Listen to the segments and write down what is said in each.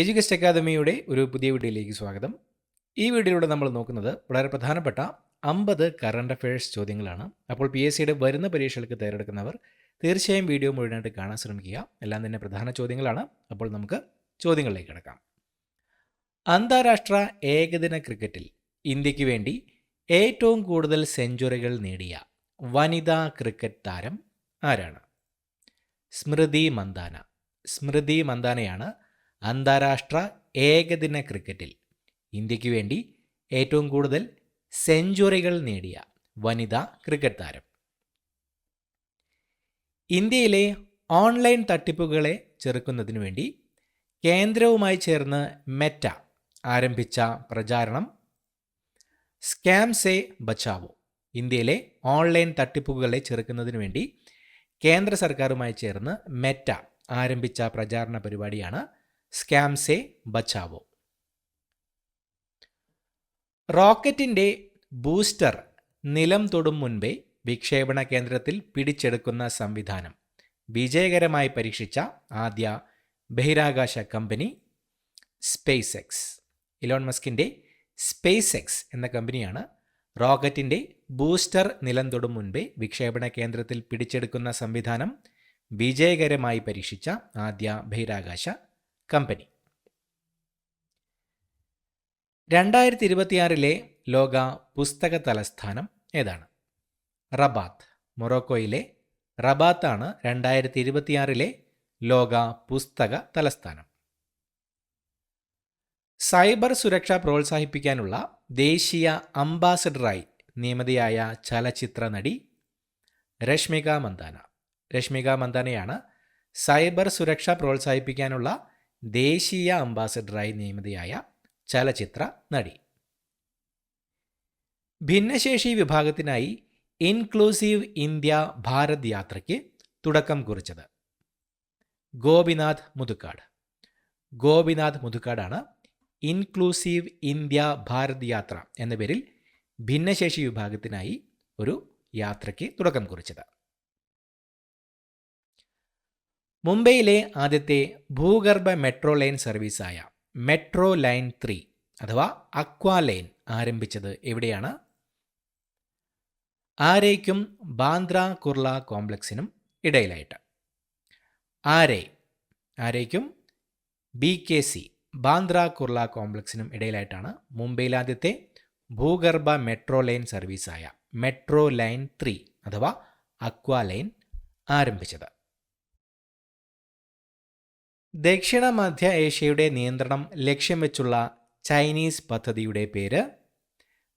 എഡ്യൂകസ്റ്റ് അക്കാദമിയുടെ ഒരു പുതിയ വീഡിയോയിലേക്ക് സ്വാഗതം. ഈ വീഡിയോയിലൂടെ നമ്മൾ നോക്കുന്നത് വളരെ പ്രധാനപ്പെട്ട 50 കറണ്ട് അഫയേഴ്സ് ചോദ്യങ്ങളാണ്. അപ്പോൾ PSCയുടെ വരുന്ന പരീക്ഷകൾക്ക് തയ്യാറെടുക്കുന്നവർ തീർച്ചയായും വീഡിയോ മുഴുവനായിട്ട് കാണാൻ ശ്രമിക്കുക. എല്ലാം തന്നെ പ്രധാന ചോദ്യങ്ങളാണ്. അപ്പോൾ നമുക്ക് ചോദ്യങ്ങളിലേക്ക് കിടക്കാം. അന്താരാഷ്ട്ര ഏകദിന ക്രിക്കറ്റിൽ ഇന്ത്യക്ക് വേണ്ടി ഏറ്റവും കൂടുതൽ സെഞ്ചുറികൾ നേടിയ വനിതാ ക്രിക്കറ്റ് താരം ആരാണ്? സ്മൃതി മന്ദാന. സ്മൃതി മന്ദാനയാണ് അന്താരാഷ്ട്ര ഏകദിന ക്രിക്കറ്റിൽ ഇന്ത്യക്ക് വേണ്ടി ഏറ്റവും കൂടുതൽ സെഞ്ചുറികൾ നേടിയ വനിതാ ക്രിക്കറ്റ് താരം. ഇന്ത്യയിലെ ഓൺലൈൻ തട്ടിപ്പുകളെ ചെറുക്കുന്നതിനു വേണ്ടി കേന്ദ്രവുമായി ചേർന്ന് മെറ്റ ആരംഭിച്ച പ്രചാരണം സ്കാം സേ ബച്ചാവോ. ഇന്ത്യയിലെ ഓൺലൈൻ തട്ടിപ്പുകളെ ചെറുക്കുന്നതിനു വേണ്ടി കേന്ദ്ര സർക്കാരുമായി ചേർന്ന് മെറ്റ ആരംഭിച്ച പ്രചാരണ പരിപാടിയാണ് സ്കാം സേ ബച്ചാവോ. റോക്കറ്റിൻ്റെ ബൂസ്റ്റർ നിലം തൊടും മുൻപേ വിക്ഷേപണ കേന്ദ്രത്തിൽ പിടിച്ചെടുക്കുന്ന സംവിധാനം വിജയകരമായി പരീക്ഷിച്ച ആദ്യ ബഹിരാകാശ കമ്പനി സ്പേസ് എക്സ്. ഇലോൺ മസ്കിൻ്റെ സ്പേസ് എക്സ് എന്ന കമ്പനിയാണ് റോക്കറ്റിൻ്റെ ബൂസ്റ്റർ നിലം തൊടും മുൻപേ വിക്ഷേപണ കേന്ദ്രത്തിൽ പിടിച്ചെടുക്കുന്ന സംവിധാനം വിജയകരമായി പരീക്ഷിച്ച ആദ്യ ബഹിരാകാശ കമ്പനി. 2026 ലോക പുസ്തക തലസ്ഥാനം ഏതാണ്? റബാത്ത്. മൊറോക്കോയിലെ റബാത്താണ് 2026 ലോക പുസ്തക തലസ്ഥാനം. സൈബർ സുരക്ഷ പ്രോത്സാഹിപ്പിക്കാനുള്ള ദേശീയ അംബാസഡറായി നിയമിതയായ ചലച്ചിത്ര നടി രശ്മിക മന്ദാന. രശ്മിക മന്ദാനയാണ് സൈബർ സുരക്ഷ പ്രോത്സാഹിപ്പിക്കാനുള്ള ദേശീയ അംബാസഡറായി നിയമിതയായ ചലച്ചിത്ര നടി. ഭിന്നശേഷി വിഭാഗത്തിനായി ഇൻക്ലൂസീവ് ഇന്ത്യ ഭാരത് യാത്രയ്ക്ക് തുടക്കം കുറിച്ചത് ഗോപിനാഥ് മുതുകാട്. ഗോപിനാഥ് മുതുകാടാണ് ഇൻക്ലൂസീവ് ഇന്ത്യ ഭാരത് യാത്ര എന്ന പേരിൽ ഭിന്നശേഷി വിഭാഗത്തിനായി ഒരു യാത്രയ്ക്ക് തുടക്കം കുറിച്ചത്. മുംബൈയിലെ ആദ്യത്തെ ഭൂഗർഭ മെട്രോ ലൈൻ സർവീസായ മെട്രോ ലൈൻ 3 അഥവാ അക്വാ ലൈൻ ആരംഭിച്ചത് എവിടെയാണ്? ആരേക്കും ബാന്ദ്ര കുർള കോംപ്ലക്സിനും ഇടയിലായിട്ട്. ആരേക്കും BKC ബാന്ദ്ര കുർള കോംപ്ലക്സിനും ഇടയിലായിട്ടാണ് മുംബൈയിലെ ആദ്യത്തെ ഭൂഗർഭ മെട്രോ ലൈൻ സർവീസായ മെട്രോ ലൈൻ 3 അഥവാ അക്വാ ലൈൻ ആരംഭിച്ചത്. ദക്ഷിണ മധ്യ ഏഷ്യയുടെ നിയന്ത്രണം ലക്ഷ്യം വെച്ചുള്ള ചൈനീസ് പദ്ധതിയുടെ പേര്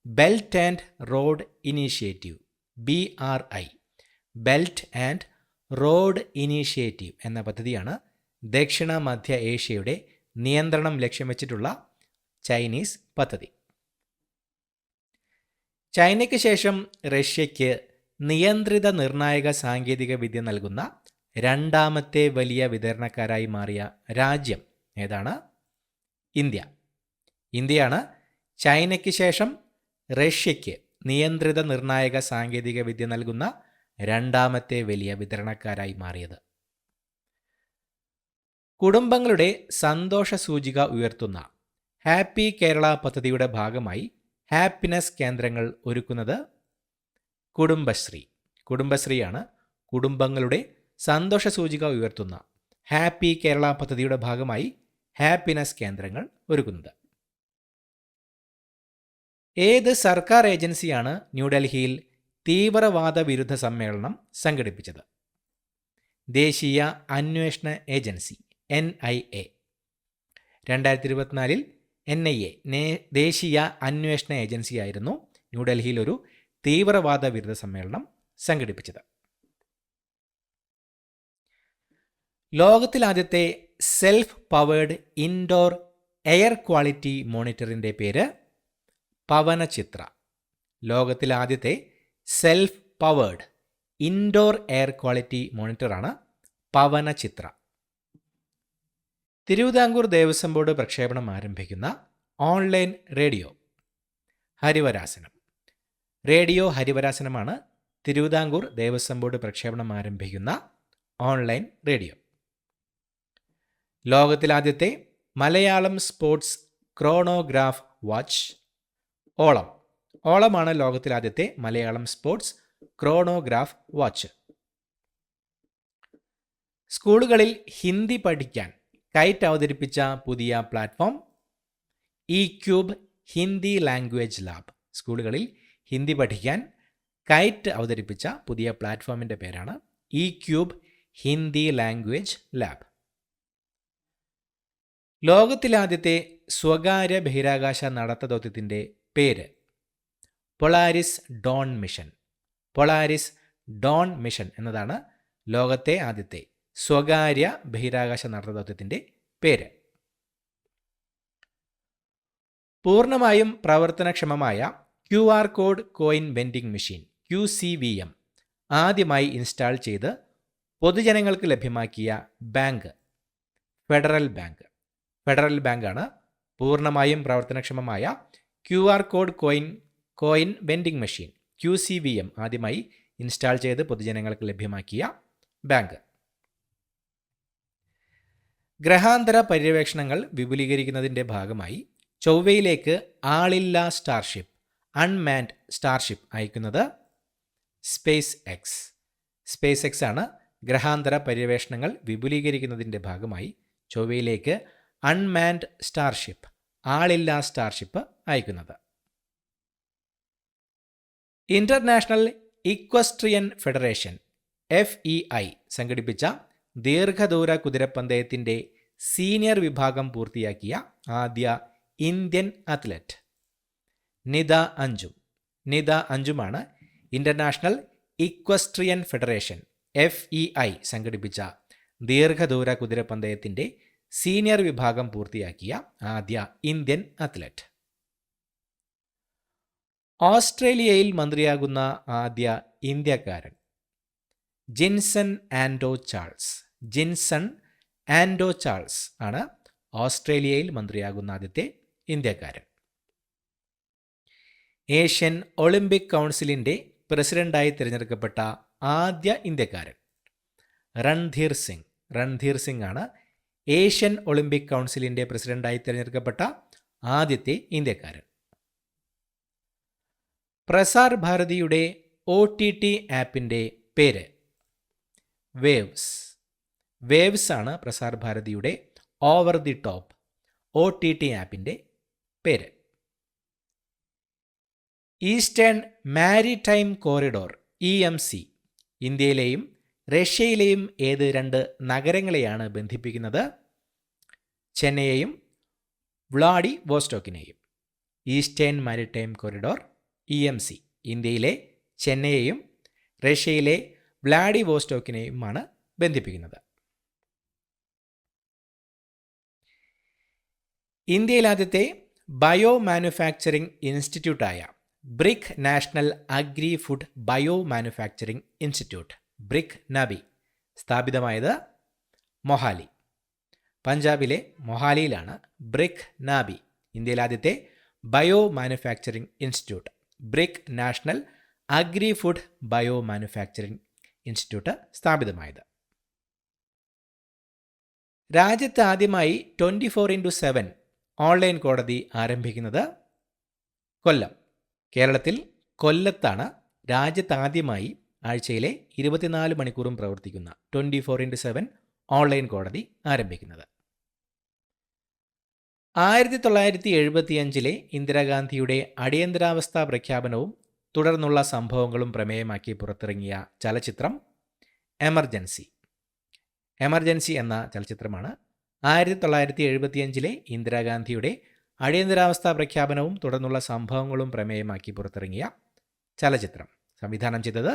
belt and road initiative, BRI. Belt and road initiative എന്ന പദ്ധതിയാണ് ദക്ഷിണ മധ്യ ഏഷ്യയുടെ നിയന്ത്രണം ലക്ഷ്യം വെച്ചിട്ടുള്ള ചൈനീസ് പദ്ധതി. ചൈനയ്ക്ക് ശേഷം റഷ്യയ്ക്ക് നിയന്ത്രിത നിർണായക സാങ്കേതിക വിദ്യ നൽകുന്ന രണ്ടാമത്തെ വലിയ വിതരണക്കാരായി മാറിയ രാജ്യം ഏതാണ്? ഇന്ത്യ. ഇന്ത്യയാണ് ചൈനയ്ക്ക് ശേഷം റഷ്യയ്ക്ക് നിയന്ത്രിത നിർണായക സാങ്കേതിക വിദ്യ നൽകുന്ന രണ്ടാമത്തെ വലിയ വിതരണക്കാരായി മാറിയത്. കുടുംബങ്ങളുടെ സന്തോഷ സൂചിക ഉയർത്തുന്ന ഹാപ്പി കേരള പദ്ധതിയുടെ ഭാഗമായി ഹാപ്പിനെസ് കേന്ദ്രങ്ങൾ ഒരുക്കുന്നത് കുടുംബശ്രീ. കുടുംബശ്രീയാണ് കുടുംബങ്ങളുടെ സന്തോഷ സൂചിക ഉയർത്തുന്ന ഹാപ്പി കേരള പദ്ധതിയുടെ ഭാഗമായി ഹാപ്പിനെസ് കേന്ദ്രങ്ങൾ ഒരുക്കുന്നത്. ഏത് സർക്കാർ ഏജൻസിയാണ് ന്യൂഡൽഹിയിൽ തീവ്രവാദ വിരുദ്ധ സമ്മേളനം സംഘടിപ്പിച്ചത്? ദേശീയ അന്വേഷണ ഏജൻസി NIA. 2024 NIA ദേശീയ അന്വേഷണ ഏജൻസിയായിരുന്നു ന്യൂഡൽഹിയിൽ ഒരു തീവ്രവാദ വിരുദ്ധ സമ്മേളനം സംഘടിപ്പിച്ചത്. ലോകത്തിലാദ്യത്തെ self powered indoor air quality മോണിറ്ററിൻ്റെ പേര് പവനചിത്ര. ലോകത്തിലാദ്യത്തെ self powered indoor air quality മോണിറ്ററാണ് പവനചിത്ര. തിരുവിതാംകൂർ ദേവസ്വം ബോർഡ് പ്രക്ഷേപണം ആരംഭിക്കുന്ന ഓൺലൈൻ റേഡിയോ ഹരിവരാസനം. റേഡിയോ ഹരിവരാസനമാണ് തിരുവിതാംകൂർ ദേവസ്വം ബോർഡ് പ്രക്ഷേപണം ആരംഭിക്കുന്ന ഓൺലൈൻ റേഡിയോ. ലോകത്തിലാദ്യത്തെ Malayalam sports chronograph watch? Olam. ഓളമാണ് ലോകത്തിലെ ആദ്യത്തെ മലയാളം സ്പോർട്സ് ക്രോണോഗ്രാഫ് വാച്ച്. സ്കൂളുകളിൽ ഹിന്ദി പഠിക്കാൻ കൈറ്റ് അവതരിപ്പിച്ച പുതിയ platform? E cube Hindi language lab. സ്കൂളുകളിൽ ഹിന്ദി പഠിക്കാൻ കൈറ്റ് അവതരിപ്പിച്ച പുതിയ പ്ലാറ്റ്ഫോമിൻ്റെ പേരാണ് E cube Hindi language lab. ലോകത്തിലെ ആദ്യത്തെ സ്വകാര്യ ബഹിരാകാശ നടത്ത ദൗത്യത്തിൻ്റെ പേര്? Polaris Don mission. Polaris Don mission എന്നതാണ് ലോകത്തെ ആദ്യത്തെ സ്വകാര്യ ബഹിരാകാശ നടത്ത ദൗത്യത്തിൻ്റെ പേര്. പൂർണ്ണമായും പ്രവർത്തനക്ഷമമായ QR code coin vending machine QCVM ആദ്യമായി ഇൻസ്റ്റാൾ ചെയ്ത് പൊതുജനങ്ങൾക്ക് ലഭ്യമാക്കിയ ബാങ്ക്? Federal bank. ഫെഡറൽ ബാങ്കാണ് പൂർണ്ണമായും പ്രവർത്തനക്ഷമമായ QR code coin vending machine QCVM ആദ്യമായി ഇൻസ്റ്റാൾ ചെയ്ത് പൊതുജനങ്ങൾക്ക് ലഭ്യമാക്കിയ ബാങ്ക്. ഗ്രഹാന്തര പര്യവേക്ഷണങ്ങൾ വിപുലീകരിക്കുന്നതിൻ്റെ ഭാഗമായി ചൊവ്വയിലേക്ക് ആളില്ലാ സ്റ്റാർഷിപ്പ് അൺമാൻഡ് സ്റ്റാർഷിപ്പ് അയക്കുന്നത്? Space X. സ്പേസ് എക്സ് ആണ് ഗ്രഹാന്തര പര്യവേഷണങ്ങൾ വിപുലീകരിക്കുന്നതിൻ്റെ ഭാഗമായി ചൊവ്വയിലേക്ക് അൺമാൻഡ് സ്റ്റാർഷിപ്പ് ആളില്ലാ സ്റ്റാർഷിപ്പ് അയക്കുന്നത്. ഇന്റർനാഷണൽ ഇക്വസ്ട്രിയൻ ഫെഡറേഷൻ FEI സംഘടിപ്പിച്ച ദീർഘദൂര കുതിരപ്പന്തയത്തിൻ്റെ സീനിയർ വിഭാഗം പൂർത്തിയാക്കിയ ആദ്യ ഇന്ത്യൻ അത്ലറ്റ്? നിത അഞ്ജും. നിത അഞ്ജുമാണ് ഇന്റർനാഷണൽ ഇക്വസ്ട്രിയൻ ഫെഡറേഷൻ FEI സംഘടിപ്പിച്ച ദീർഘദൂര കുതിരപ്പന്തയത്തിൻ്റെ സീനിയർ വിഭാഗം പൂർത്തിയാക്കിയ ആദ്യ ഇന്ത്യൻ അത്ലറ്റ്. ഓസ്ട്രേലിയയിൽ മന്ത്രിയാകുന്ന ആദ്യ ഇന്ത്യക്കാരൻ? ജിൻസൺ ആൻഡോ ചാൾസ്. ജിൻസൺ ആൻഡോ ചാൾസ് ആണ് ഓസ്ട്രേലിയയിൽ മന്ത്രിയാകുന്ന ആദ്യത്തെ ഇന്ത്യക്കാരൻ. ഏഷ്യൻ ഒളിമ്പിക് കൗൺസിലിൻ്റെ പ്രസിഡന്റായി തിരഞ്ഞെടുക്കപ്പെട്ട ആദ്യ ഇന്ത്യക്കാരൻ? രൺധീർ സിംഗ്. രൺധീർ സിംഗ് ആണ് ഏഷ്യൻ ഒളിമ്പിക് കൗൺസിലിൻ്റെ പ്രസിഡന്റായി തിരഞ്ഞെടുക്കപ്പെട്ട ആദ്യത്തെ ഇന്ത്യക്കാരൻ. പ്രസാർ ഭാരതിയുടെ OTT ആപ്പിൻ്റെ പേര്? വേവ്സ്. വേവ്സ് ആണ് പ്രസാർ ഭാരതിയുടെ ഓവർ ദി ടോപ്പ് OTT ആപ്പിൻ്റെ പേര്. ഈസ്റ്റേൺ മാരിടൈം കോറിഡോർ EMC ഇന്ത്യയിലെയും റഷ്യയിലെയും ഏത് രണ്ട് നഗരങ്ങളെയാണ് ബന്ധിപ്പിക്കുന്നത്? ചെന്നൈയെയും വ്ളാഡിവോസ്റ്റോക്കിനെയും. ഈസ്റ്റേൺ മാരിടൈം കോറിഡോർ EMC ഇന്ത്യയിലെ ചെന്നൈയെയും റഷ്യയിലെ വ്ളാഡിവോസ്റ്റോക്കിനെയുമാണ് ബന്ധിപ്പിക്കുന്നത്. ഇന്ത്യയിൽ ആദ്യത്തെ ബയോ മാനുഫാക്ചറിംഗ് ഇൻസ്റ്റിറ്റ്യൂട്ടായ BRIC national agri food bio manufacturing institute BRIC NABI സ്ഥാപിതമായത്? മൊഹാലി. പഞ്ചാബിലെ മൊഹാലിയിലാണ് ബ്രിക് നാബി ഇന്ത്യയിൽ ആദ്യത്തെ bio manufacturing institute BRIC national agri food bio manufacturing institute സ്ഥാപിതമായത്. രാജ്യത്ത് ആദ്യമായി 24x7 ഓൺലൈൻ കോടതി ആരംഭിക്കുന്നത്? കൊല്ലം. കേരളത്തിൽ കൊല്ലത്താണ് രാജ്യത്താദ്യമായി ആഴ്ചയിലെ 24 മണിക്കൂറും പ്രവർത്തിക്കുന്ന 24x7 ഓൺലൈൻ കോടതി ആരംഭിക്കുന്നത്. 1975 ഇന്ദിരാഗാന്ധിയുടെ അടിയന്തരാവസ്ഥാ പ്രഖ്യാപനവും തുടർന്നുള്ള സംഭവങ്ങളും പ്രമേയമാക്കി പുറത്തിറങ്ങിയ ചലച്ചിത്രം എമർജൻസി. എമർജൻസി എന്ന ചലച്ചിത്രമാണ് 1975 ഇന്ദിരാഗാന്ധിയുടെ അടിയന്തരാവസ്ഥാ പ്രഖ്യാപനവും തുടർന്നുള്ള സംഭവങ്ങളും പ്രമേയമാക്കി പുറത്തിറങ്ങിയ ചലച്ചിത്രം. സംവിധാനം ചെയ്തത്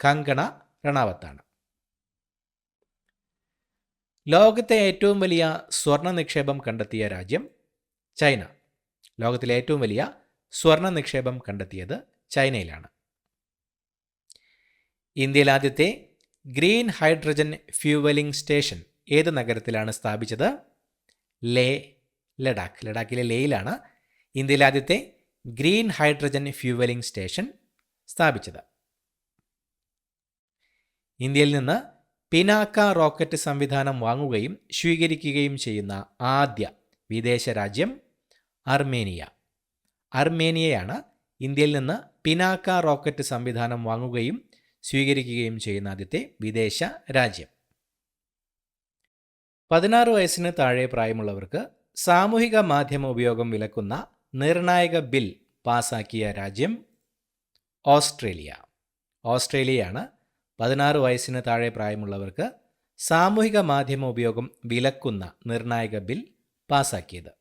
കങ്കണ റണാവത്താണ്. ലോകത്തെ ഏറ്റവും വലിയ സ്വർണ്ണ നിക്ഷേപം കണ്ടെത്തിയ രാജ്യം? ചൈന. ലോകത്തിലെ ഏറ്റവും വലിയ സ്വർണ്ണ നിക്ഷേപം കണ്ടെത്തിയത് ചൈനയിലാണ്. ഇന്ത്യയിൽ ആദ്യത്തെ ഗ്രീൻ ഹൈഡ്രജൻ ഫ്യൂവലിംഗ് സ്റ്റേഷൻ ഏത് നഗരത്തിലാണ് സ്ഥാപിച്ചത്? ലഡാക്ക്. ലഡാക്കിലെ ലേയിലാണ് ഇന്ത്യയിലെ ആദ്യത്തെ ഗ്രീൻ ഹൈഡ്രജൻ ഫ്യൂവലിംഗ് സ്റ്റേഷൻ സ്ഥാപിച്ചത്. ഇന്ത്യയിൽ നിന്ന് പിനാക്ക റോക്കറ്റ് സംവിധാനം വാങ്ങുകയും സ്വീകരിക്കുകയും ചെയ്യുന്ന ആദ്യ വിദേശ രാജ്യം അർമേനിയ. അർമേനിയയാണ് ഇന്ത്യയിൽ നിന്ന് പിനാക്ക റോക്കറ്റ് സംവിധാനം വാങ്ങുകയും സ്വീകരിക്കുകയും ചെയ്യുന്ന ആദ്യത്തെ വിദേശ രാജ്യം. 16 വയസ്സിന് താഴെ പ്രായമുള്ളവർക്ക് സാമൂഹിക മാധ്യമ ഉപയോഗം വിലക്കുന്ന നിർണായക ബിൽ പാസാക്കിയ രാജ്യം ഓസ്ട്രേലിയ. ഓസ്ട്രേലിയയാണ് 16 വയസ്സിന് താഴെ പ്രായമുള്ളവർക്ക് സാമൂഹിക മാധ്യമ ഉപയോഗം വിലക്കുന്ന നിർണായക ബിൽ പാസാക്കിയത്.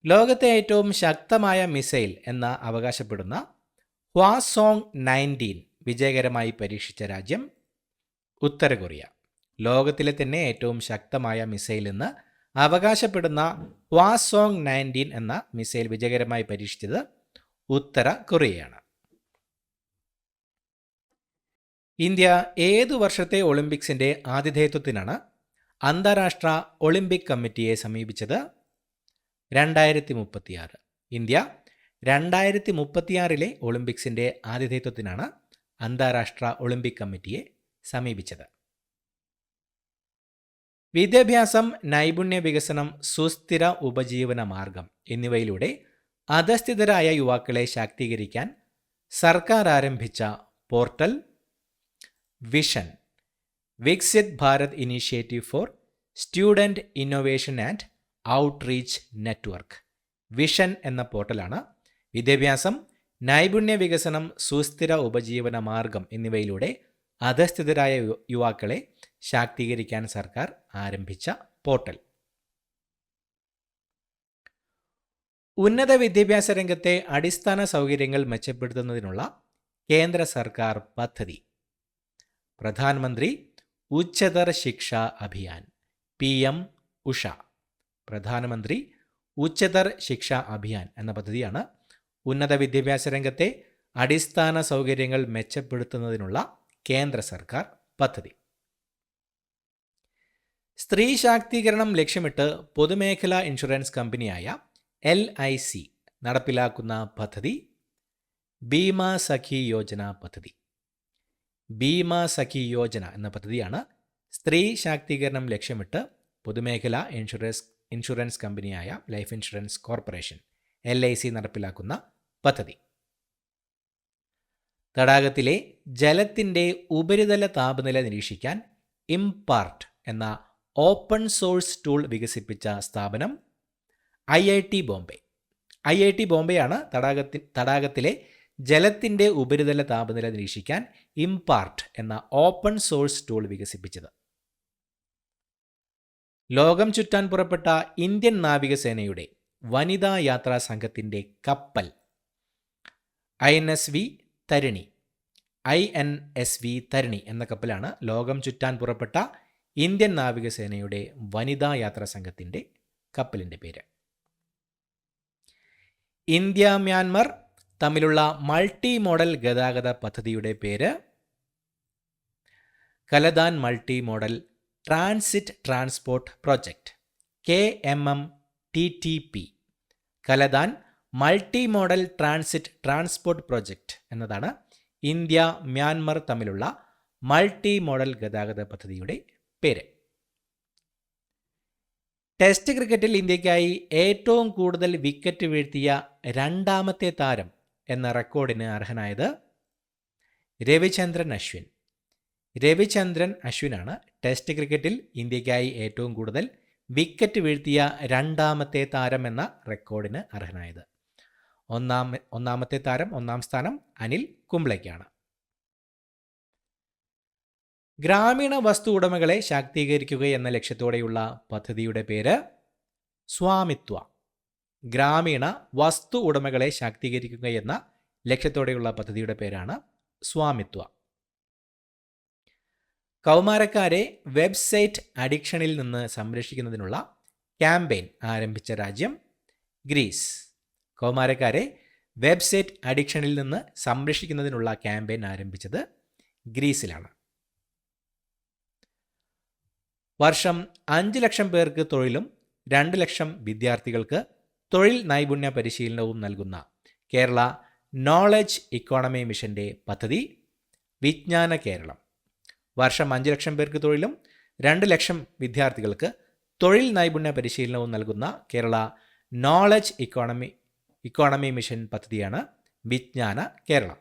ലോകത്തെ ഏറ്റവും ശക്തമായ മിസൈൽ എന്ന് അവകാശപ്പെടുന്ന ഹ്വാസോങ് 19 വിജയകരമായി പരീക്ഷിച്ച രാജ്യം ഉത്തര കൊറിയ. ലോകത്തിലെ തന്നെ ഏറ്റവും ശക്തമായ മിസൈൽ എന്ന് അവകാശപ്പെടുന്ന ഹ്വാസോങ് 19 എന്ന മിസൈൽ വിജയകരമായി പരീക്ഷിച്ചത് ഉത്തര കൊറിയയാണ്. ഇന്ത്യ ഏതു വർഷത്തെ ഒളിമ്പിക്സിൻ്റെ ആതിഥേയത്വത്തിനാണ് അന്താരാഷ്ട്ര ഒളിമ്പിക് കമ്മിറ്റിയെ സമീപിച്ചത്? 2036. ഇന്ത്യ 2036 ഒളിമ്പിക്സിൻ്റെ ആതിഥേയത്വത്തിനാണ് അന്താരാഷ്ട്ര ഒളിമ്പിക് കമ്മിറ്റിയെ സമീപിച്ചത്. വിദ്യാഭ്യാസം, നൈപുണ്യ വികസനം, സുസ്ഥിര ഉപജീവന മാർഗം എന്നിവയിലൂടെ അധസ്ഥിതരായ യുവാക്കളെ ശാക്തീകരിക്കാൻ സർക്കാർ ആരംഭിച്ച portal vision, Viksit Bharat initiative four student innovation and outreach network. Vision എന്ന പോർട്ടലാണ് വിദ്യാഭ്യാസം, നൈപുണ്യ വികസനം, സുസ്ഥിര ഉപജീവന മാർഗം എന്നിവയിലൂടെ അധസ്ഥിതരായ യുവാക്കളെ ശാക്തീകരിക്കാൻ സർക്കാർ ആരംഭിച്ച പോർട്ടൽ. ഉന്നത വിദ്യാഭ്യാസ രംഗത്തെ അടിസ്ഥാന സൗകര്യങ്ങൾ മെച്ചപ്പെടുത്തുന്നതിനുള്ള കേന്ദ്ര സർക്കാർ പദ്ധതി പ്രധാനമന്ത്രി ഉച്ചതർ ശിക്ഷ അഭിയാൻ, PM ഉഷ. പ്രധാനമന്ത്രി ഉച്ചതർ ശിക്ഷ അഭിയാൻ എന്ന പദ്ധതിയാണ് ഉന്നത വിദ്യാഭ്യാസ രംഗത്തെ അടിസ്ഥാന സൗകര്യങ്ങൾ മെച്ചപ്പെടുത്തുന്നതിനുള്ള കേന്ദ്ര സർക്കാർ പദ്ധതി. സ്ത്രീ ശാക്തീകരണം ലക്ഷ്യമിട്ട് പൊതുമേഖലാ ഇൻഷുറൻസ് കമ്പനിയായ LIC നടപ്പിലാക്കുന്ന പദ്ധതി ബീമാ സഖി യോജന പദ്ധതി. ബീമാ സഖി യോജന എന്ന പദ്ധതിയാണ് സ്ത്രീ ശാക്തീകരണം ലക്ഷ്യമിട്ട് പൊതുമേഖലാ ഇൻഷുറൻസ് കമ്പനിയായ ലൈഫ് ഇൻഷുറൻസ് കോർപ്പറേഷൻ LIC നടപ്പിലാക്കുന്ന പദ്ധതി. തടാകത്തിലെ ജലത്തിൻ്റെ ഉപരിതല താപനില നിരീക്ഷിക്കാൻ ഇംപാർട്ട് എന്ന ഓപ്പൺ സോഴ്സ് ടൂൾ വികസിപ്പിച്ച സ്ഥാപനം IIT ബോംബെ. IIT ബോംബെയാണ് തടാകത്തിലെ ജലത്തിൻ്റെ ഉപരിതല താപനില നിരീക്ഷിക്കാൻ ഇംപാർട്ട് എന്ന ഓപ്പൺ സോഴ്സ് ടൂൾ വികസിപ്പിച്ചത്. ലോകം ചുറ്റാൻ പുറപ്പെട്ട ഇന്ത്യൻ നാവികസേനയുടെ വനിതാ യാത്രാ സംഘത്തിൻ്റെ കപ്പൽ INSV തരിണി എന്ന കപ്പലാണ് ലോകം ചുറ്റാൻ പുറപ്പെട്ട ഇന്ത്യൻ നാവികസേനയുടെ വനിതാ യാത്രാ സംഘത്തിൻ്റെ കപ്പലിൻ്റെ പേര്. ഇന്ത്യ മ്യാൻമർ തമ്മിലുള്ള മൾട്ടി മോഡൽ ഗതാഗത പദ്ധതിയുടെ പേര് Kaladan multi modal transit transport project, KMMTTP. Kaladan multi modal transit transport project എന്നതാണ് ഇന്ത്യ മ്യാൻമർ തമ്മിലുള്ള മൾട്ടി മോഡൽ ഗതാഗത പദ്ധതിയുടെ പേര്. ടെസ്റ്റ് ക്രിക്കറ്റിൽ ഇന്ത്യക്കായി ഏറ്റവും കൂടുതൽ വിക്കറ്റ് വീഴ്ത്തിയ രണ്ടാമത്തെ താരം എന്ന റെക്കോർഡിന് അർഹനായത് രവിചന്ദ്രൻ അശ്വിൻ. രവിചന്ദ്രൻ അശ്വിനാണ് ടെസ്റ്റ് ക്രിക്കറ്റിൽ ഇന്ത്യക്കായി ഏറ്റവും കൂടുതൽ വിക്കറ്റ് വീഴ്ത്തിയ രണ്ടാമത്തെ താരം എന്ന റെക്കോർഡിന് അർഹനായത്. ഒന്നാമത്തെ താരം, ഒന്നാം സ്ഥാനം അനിൽ കുംബ്ലെയ്ക്കാണ്. ഗ്രാമീണ വസ്തു ഉടമകളെ ശാക്തീകരിക്കുക എന്ന ലക്ഷ്യത്തോടെയുള്ള പദ്ധതിയുടെ പേര് സ്വാമിത്വ. ഗ്രാമീണ വസ്തു ഉടമകളെ ശാക്തീകരിക്കുക എന്ന ലക്ഷ്യത്തോടെയുള്ള പദ്ധതിയുടെ പേരാണ് സ്വാമിത്വ. കൗമാരക്കാരെ വെബ്സൈറ്റ് അഡിക്ഷനിൽ നിന്ന് സംരക്ഷിക്കുന്നതിനുള്ള ക്യാമ്പയിൻ ആരംഭിച്ച രാജ്യം ഗ്രീസ്. കൗമാരക്കാരെ വെബ്സൈറ്റ് അഡിക്ഷനിൽ നിന്ന് സംരക്ഷിക്കുന്നതിനുള്ള ക്യാമ്പയിൻ ആരംഭിച്ചത് ഗ്രീസിലാണ്. വർഷം 5 ലക്ഷം പേർക്ക് തൊഴിലും 2 ലക്ഷം വിദ്യാർത്ഥികൾക്ക് തൊഴിൽ നൈപുണ്യ പരിശീലനവും നൽകുന്ന കേരള നോളജ് ഇക്കോണമി മിഷൻ്റെ പദ്ധതി വിജ്ഞാന കേരളം. വർഷം 5 ലക്ഷം പേർക്ക് തൊഴിലും 2 ലക്ഷം വിദ്യാർത്ഥികൾക്ക് തൊഴിൽ നൈപുണ്യ പരിശീലനവും നൽകുന്ന കേരള നോളജ് ഇക്കോണമി മിഷൻ പദ്ധതിയാണ് വിജ്ഞാന കേരളം.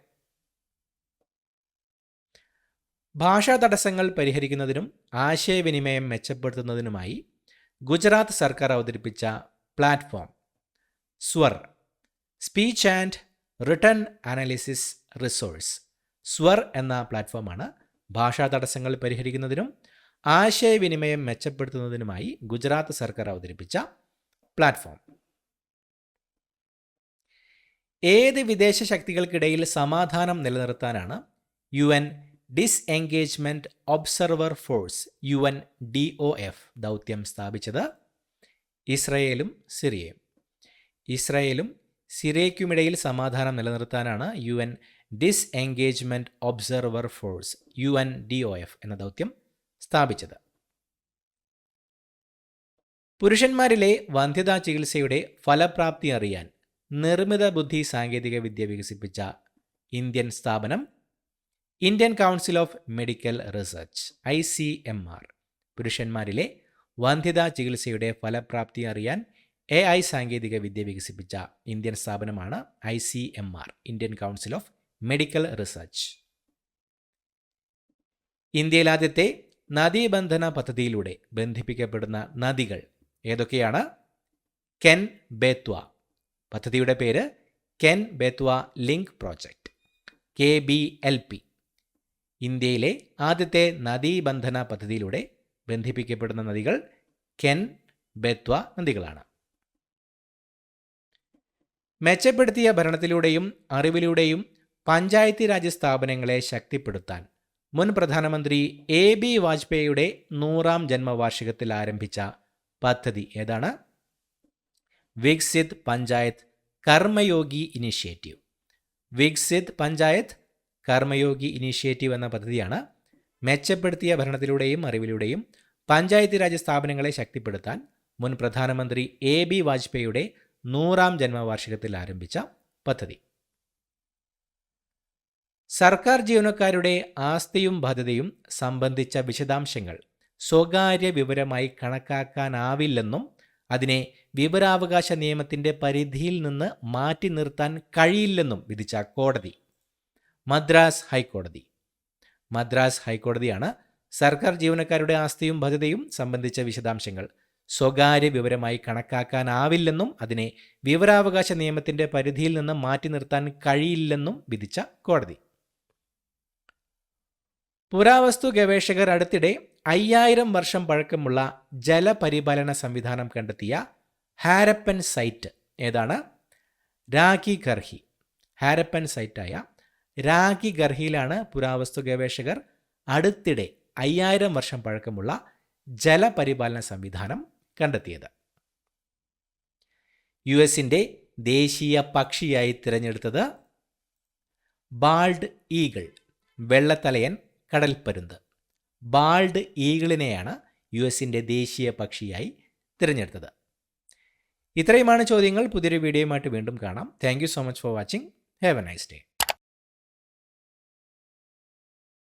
ഭാഷാ തടസ്സങ്ങൾ പരിഹരിക്കുന്നതിനും ആശയവിനിമയം മെച്ചപ്പെടുത്തുന്നതിനുമായി ഗുജറാത്ത് സർക്കാർ അവതരിപ്പിച്ച platform Swar, speech and written analysis resource. Swar എന്ന പ്ലാറ്റ്ഫോമാണ് ഭാഷാ തടസ്സങ്ങൾ പരിഹരിക്കുന്നതിനും ആശയവിനിമയം മെച്ചപ്പെടുത്തുന്നതിനുമായി ഗുജറാത്ത് സർക്കാർ അവതരിപ്പിച്ച പ്ലാറ്റ്ഫോം. ഏത് വിദേശ ശക്തികൾക്കിടയിൽ സമാധാനം നിലനിർത്താനാണ് UN ഡിസ്എൻഗേജ്മെന്റ് ഒബ്സർവർ ഫോഴ്സ് UNDOF ദൗത്യം സ്ഥാപിച്ചത്? ഇസ്രയേലും സിറിയയും. ഇസ്രയേലും സിറിയയ്ക്കുമിടയിൽ സമാധാനം നിലനിർത്താനാണ് UN ഡിസ്എൻഗേജ്മെന്റ് ഒബ്സർവർ ഫോഴ്സ് UNDOF എന്ന ദൗത്യം സ്ഥാപിച്ചത്. പുരുഷന്മാരിലെ വന്ധ്യതാ ചികിത്സയുടെ ഫലപ്രാപ്തി അറിയാൻ നിർമ്മിത ബുദ്ധി സാങ്കേതിക വിദ്യ വികസിപ്പിച്ച ഇന്ത്യൻ സ്ഥാപനം Indian council of medical research ICMR. പുരുഷന്മാരിലെ വന്ധ്യതാ ചികിത്സയുടെ ഫലപ്രാപ്തി അറിയാൻ AI സാങ്കേതിക വിദ്യ വികസിപ്പിച്ച ഇന്ത്യൻ സ്ഥാപനമാണ് ICMR, Indian council of medical research. ഇന്ത്യയിൽ ആദ്യത്തെ നദീബന്ധന പദ്ധതിയിലൂടെ ബന്ധിപ്പിക്കപ്പെടുന്ന നദികൾ ഏതൊക്കെയാണ്? കെൻ ബേത്വ. പദ്ധതിയുടെ പേര് Ken Betwa link project, KBLP. ഇന്ത്യയിലെ ആദ്യത്തെ നദീബന്ധന പദ്ധതിയിലൂടെ ബന്ധിപ്പിക്കപ്പെടുന്ന നദികൾ കെൻ ബേത്വ നദികളാണ്. മെച്ചപ്പെടുത്തിയ ഭരണത്തിലൂടെയും അറിവിലൂടെയും പഞ്ചായത്തി രാജ് സ്ഥാപനങ്ങളെ ശക്തിപ്പെടുത്താൻ മുൻ പ്രധാനമന്ത്രി AB വാജ്പേയിയുടെ 100ാം ജന്മവാർഷികത്തിൽ ആരംഭിച്ച പദ്ധതി ഏതാണ്? വികസിത് പഞ്ചായത്ത് കർമ്മയോഗി ഇനിഷ്യേറ്റീവ്. വികസിത് പഞ്ചായത്ത് കർമ്മയോഗി ഇനിഷ്യേറ്റീവ് എന്ന പദ്ധതിയാണ് മെച്ചപ്പെടുത്തിയ ഭരണത്തിലൂടെയും അറിവിലൂടെയും പഞ്ചായത്തി രാജ് സ്ഥാപനങ്ങളെ ശക്തിപ്പെടുത്താൻ മുൻ പ്രധാനമന്ത്രി AB വാജ്പേയിയുടെ 100ാം ജന്മവാർഷികത്തിൽ ആരംഭിച്ച പദ്ധതി. സർക്കാർ ജീവനക്കാരുടെ ആസ്തിയും ബാധ്യതയും സംബന്ധിച്ച വിശദാംശങ്ങൾ സ്വകാര്യ വിവരമായി കണക്കാക്കാനാവില്ലെന്നും അതിനെ വിവരാവകാശ നിയമത്തിൻ്റെ പരിധിയിൽ നിന്ന് മാറ്റി നിർത്താൻ കഴിയില്ലെന്നും വിധിച്ച കോടതി മദ്രാസ് ഹൈക്കോടതി. മദ്രാസ് ഹൈക്കോടതിയാണ് സർക്കാർ ജീവനക്കാരുടെ ആസ്തിയും ബാധ്യതയും സംബന്ധിച്ച വിശദാംശങ്ങൾ സ്വകാര്യ വിവരമായി കണക്കാക്കാനാവില്ലെന്നും അതിനെ വിവരാവകാശ നിയമത്തിൻ്റെ പരിധിയിൽ നിന്ന് മാറ്റി നിർത്താൻ കഴിയില്ലെന്നും വിധിച്ച കോടതി. പുരാവസ്തു ഗവേഷകർ അടുത്തിടെ 5000 വർഷം പഴക്കമുള്ള ജലപരിപാലന സംവിധാനം കണ്ടെത്തിയ ഹാരപ്പൻ സൈറ്റ് ഏതാണ്? രാഖി ഗർഹി. ഹാരപ്പൻ സൈറ്റായ രാഖി ഗർഹിയിലാണ് പുരാവസ്തു ഗവേഷകർ അടുത്തിടെ 5000 വർഷം പഴക്കമുള്ള ജലപരിപാലന സംവിധാനം കണ്ടെത്തിയത്. US-ന്റെ ദേശീയ പക്ഷിയായി തിരഞ്ഞെടുത്തത് ബാൾഡ് ഈഗിൾ, വെള്ളത്തലയൻ കടൽപ്പരുന്ത്. ബാൾഡ് ഈഗിളിനെയാണ് US-ന്റെ ദേശീയ പക്ഷിയായി തിരഞ്ഞെടുത്തത്. ഇത്രയുമാണ് ചോദ്യങ്ങൾ. പുതിയൊരു വീഡിയോയുമായിട്ട് വീണ്ടും കാണാം. Thank you so much for watching. Have A nice day.